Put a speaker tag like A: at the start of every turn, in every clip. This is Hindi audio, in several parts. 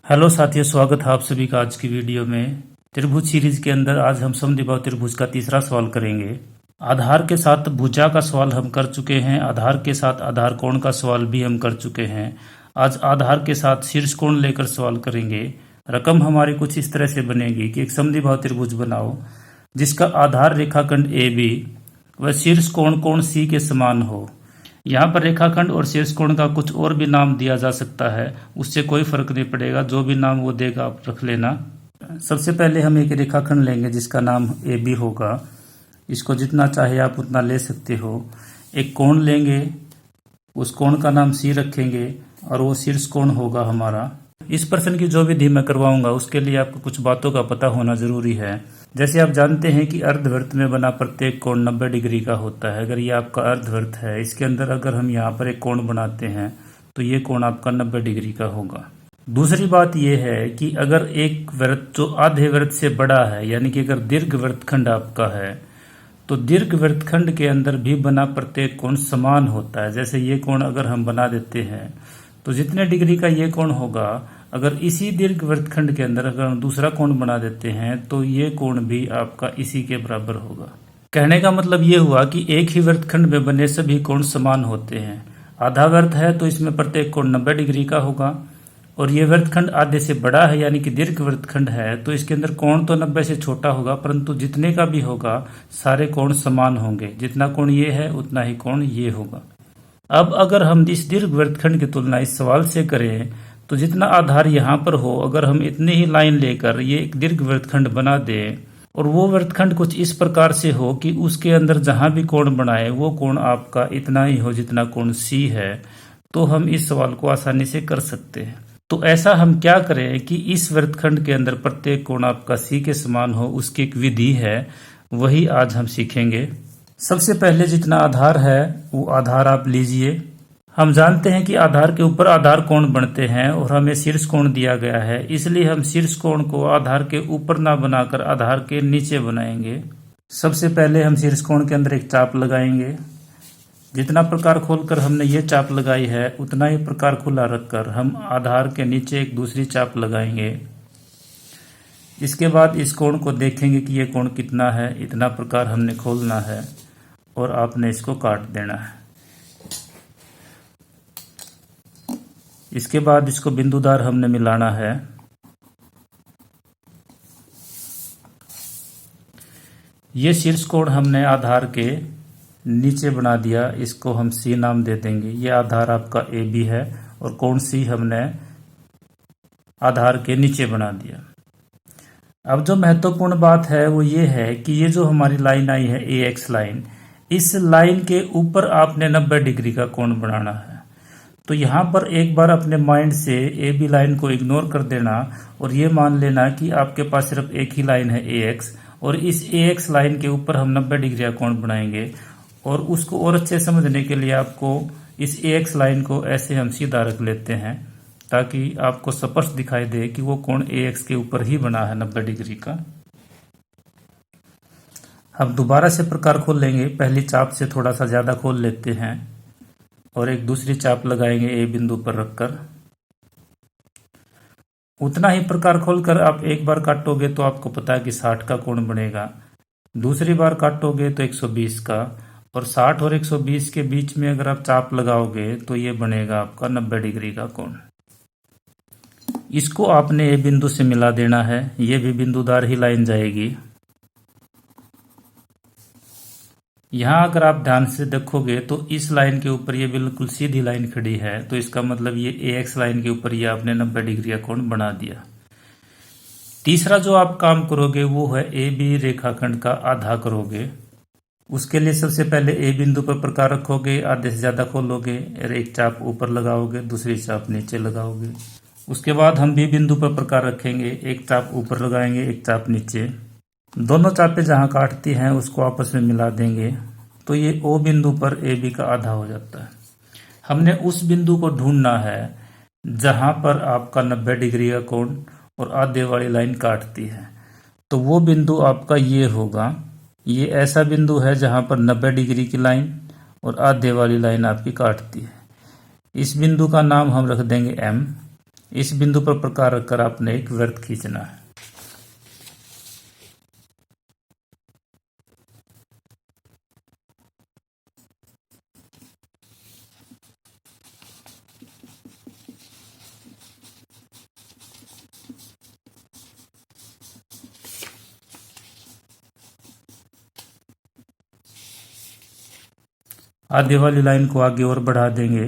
A: हेलो साथियों, स्वागत है आप सभी का आज की वीडियो में। त्रिभुज सीरीज के अंदर आज हम समद्विबाहु त्रिभुज का तीसरा सवाल करेंगे। आधार के साथ भुजा का सवाल हम कर चुके हैं, आधार के साथ आधार कोण का सवाल भी हम कर चुके हैं। आज आधार के साथ शीर्ष कोण लेकर सवाल करेंगे। रकम हमारी कुछ इस तरह से बनेगी कि एक समद्विबाहु त्रिभुज बनाओ जिसका आधार रेखाखंड ए बी व शीर्ष कोण कोण सी के समान हो। यहाँ पर रेखाखंड और शीर्ष कोण का कुछ और भी नाम दिया जा सकता है, उससे कोई फर्क नहीं पड़ेगा, जो भी नाम वो देगा आप रख लेना। सबसे पहले हम एक रेखाखंड लेंगे जिसका नाम ए बी होगा। इसको जितना चाहे आप उतना ले सकते हो। एक कोण लेंगे, उस कोण का नाम सी रखेंगे और वो शीर्ष कोण होगा हमारा। इस प्रश्न की जो विधि मैं करवाऊंगा उसके लिए आपको कुछ बातों का पता होना जरूरी है। जैसे आप जानते हैं कि अर्धवृत्त में बना प्रत्येक कोण 90 डिग्री का होता है। अगर ये आपका अर्धवृत्त है, इसके अंदर अगर हम यहाँ पर एक कोण बनाते हैं तो ये कोण आपका 90 डिग्री का होगा। दूसरी बात यह है कि अगर एक वृत्त जो आधे वृत्त से बड़ा है, यानी कि अगर दीर्घ वृत्तखंड आपका है, तो दीर्घ वृत्तखंड के अंदर भी बना प्रत्येक कोण समान होता है। जैसे ये कोण अगर हम बना देते हैं तो जितने डिग्री का ये कोण होगा, अगर इसी दीर्घ वृत्तखंड के अंदर अगर हम दूसरा कोण बना देते हैं तो ये कोण भी आपका इसी के बराबर होगा। कहने का मतलब ये हुआ कि एक ही वृत्तखंड में बने सभी कोण समान होते हैं। आधा वृत्त है तो इसमें प्रत्येक कोण 90 डिग्री का होगा, और ये वृत्तखंड आधे से बड़ा है यानी कि दीर्घ वृत्तखंड है तो इसके अंदर कोण तो 90 से छोटा होगा, परंतु जितने का भी होगा सारे कोण समान होंगे। जितना कोण ये है उतना ही कोण ये होगा। अब अगर हम इस दीर्घ वृत्तखंड की तुलना इस सवाल से करें तो जितना आधार यहाँ पर हो, अगर हम इतनी ही लाइन लेकर ये एक दीर्घ वृत्तखंड बना दें और वो वृत्तखंड कुछ इस प्रकार से हो कि उसके अंदर जहां भी कोण बनाए वो कोण आपका इतना ही हो जितना कोण सी है, तो हम इस सवाल को आसानी से कर सकते हैं। तो ऐसा हम क्या करें कि इस वृत्तखंड के अंदर प्रत्येक कोण आपका सी के समान हो, उसकी एक विधि है, वही आज हम सीखेंगे। सबसे पहले जितना आधार है वो आधार आप लीजिए। हम जानते हैं कि आधार के ऊपर आधार कोण बनते हैं और हमें शीर्ष कोण दिया गया है, इसलिए हम शीर्ष कोण को आधार के ऊपर ना बनाकर आधार के नीचे बनाएंगे। सबसे पहले हम शीर्ष कोण के अंदर एक चाप लगाएंगे। जितना प्रकार खोलकर हमने ये चाप लगाई है उतना ही प्रकार खुला रखकर हम आधार के नीचे एक दूसरी चाप लगाएंगे। इसके बाद इस कोण को देखेंगे कि ये कोण कितना है, इतना प्रकार हमने खोलना है और आपने इसको काट देना है। इसके बाद इसको बिंदुदार हमने मिलाना है। ये शीर्ष कोण हमने आधार के नीचे बना दिया, इसको हम सी नाम दे देंगे। ये आधार आपका ए बी है और कोण सी हमने आधार के नीचे बना दिया। अब जो महत्वपूर्ण बात है वो ये है कि ये जो हमारी लाइन आई है ए एक्स लाइन, इस लाइन के ऊपर आपने 90 डिग्री का कोण बनाना है। तो यहाँ पर एक बार अपने माइंड से ए बी लाइन को इग्नोर कर देना और ये मान लेना कि आपके पास सिर्फ एक ही लाइन है ए एक्स, और इस ए एक्स लाइन के ऊपर हम 90 डिग्री का कोण बनाएंगे। और उसको और अच्छे समझने के लिए आपको इस ए एक्स लाइन को ऐसे हम सीधा रख लेते हैं ताकि आपको स्पष्ट दिखाई दे कि वो कोण ए एक्स के ऊपर ही बना है 90 डिग्री का। हम दोबारा से प्रकार खोल लेंगे। पहली चाप से थोड़ा सा ज्यादा खोल लेते हैं और एक दूसरी चाप लगाएंगे ए बिंदु पर रखकर। उतना ही प्रकार खोलकर आप एक बार काटोगे तो आपको पता है कि 60 का कोण बनेगा। दूसरी बार काटोगे तो 120 का, और 60 और 120 के बीच में अगर आप चाप लगाओगे तो ये बनेगा आपका 90 डिग्री का कोण। इसको आपने ए बिंदु से मिला देना है। ये भी बिंदुदार ही लाइन जाएगी। यहाँ अगर आप ध्यान से देखोगे तो इस लाइन के ऊपर ये बिल्कुल सीधी लाइन खड़ी है, तो इसका मतलब ये ए एक्स लाइन के ऊपर ये आपने 90 डिग्री का कोण बना दिया। तीसरा जो आप काम करोगे वो है ए बी रेखाखंड का आधा करोगे। उसके लिए सबसे पहले ए बिंदु पर प्रकार रखोगे, आधे से ज्यादा खोलोगे और एक चाप ऊपर लगाओगे, दूसरी चाप नीचे लगाओगे। उसके बाद हम बी बिंदु पर प्रकार रखेंगे, एक चाप ऊपर लगाएंगे, एक चाप नीचे। दोनों चापें जहां काटती हैं उसको आपस में मिला देंगे, तो ये ओ बिंदु पर ए बी का आधा हो जाता है। हमने उस बिंदु को ढूंढना है जहां पर आपका 90 डिग्री का कोण और आधे वाली लाइन काटती है। तो वो बिंदु आपका ये होगा। ये ऐसा बिंदु है जहां पर 90 डिग्री की लाइन और आधे वाली लाइन आपकी काटती है। इस बिंदु का नाम हम रख देंगे एम। इस बिंदु पर प्रकार रखकर आपने एक वृत्त खींचना है। आगे वाली लाइन को आगे और बढ़ा देंगे।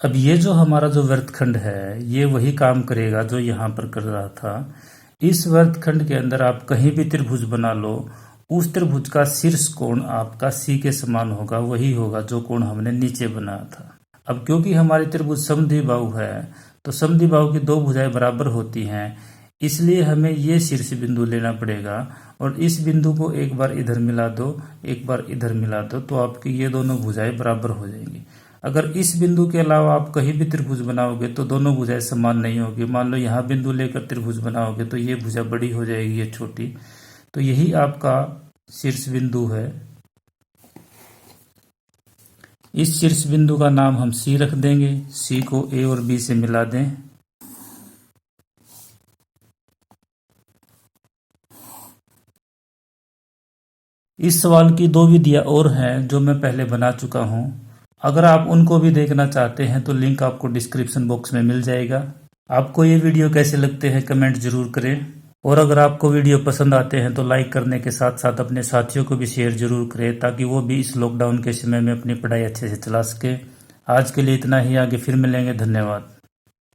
A: अब ये जो हमारा जो वृत्तखंड है ये वही काम करेगा जो यहाँ पर कर रहा था। इस वृत्तखंड के अंदर आप कहीं भी त्रिभुज बना लो, उस त्रिभुज का शीर्ष कोण आपका सी के समान होगा, वही होगा जो कोण हमने नीचे बनाया था। अब क्योंकि हमारी त्रिभुज समद्विबाहु है तो समद्विबाहु की दो भुजाएं बराबर होती हैं, इसलिए हमें ये शीर्ष बिंदु लेना पड़ेगा और इस बिंदु को एक बार इधर मिला दो, एक बार इधर मिला दो, तो आपकी ये दोनों भुजाएं बराबर हो जाएंगी। अगर इस बिंदु के अलावा आप कहीं भी त्रिभुज बनाओगे तो दोनों भुजाएं समान नहीं होगी। मान लो यहाँ बिंदु लेकर त्रिभुज बनाओगे तो ये भुजा बड़ी हो जाएगी, ये छोटी, तो यही आपका शीर्ष बिंदु है। इस शीर्ष बिंदु का नाम हम सी रख देंगे। सी को ए और बी से मिला दें। इस सवाल की दो विधियां और हैं जो मैं पहले बना चुका हूं। अगर आप उनको भी देखना चाहते हैं तो लिंक आपको डिस्क्रिप्शन बॉक्स में मिल जाएगा। आपको ये वीडियो कैसे लगते हैं कमेंट जरूर करें, और अगर आपको वीडियो पसंद आते हैं तो लाइक करने के साथ साथ अपने साथियों को भी शेयर जरूर करें ताकि वो भी इस लॉकडाउन के समय में अपनी पढ़ाई अच्छे से चला सके। आज के लिए इतना ही, आगे फिर मिलेंगे। धन्यवाद।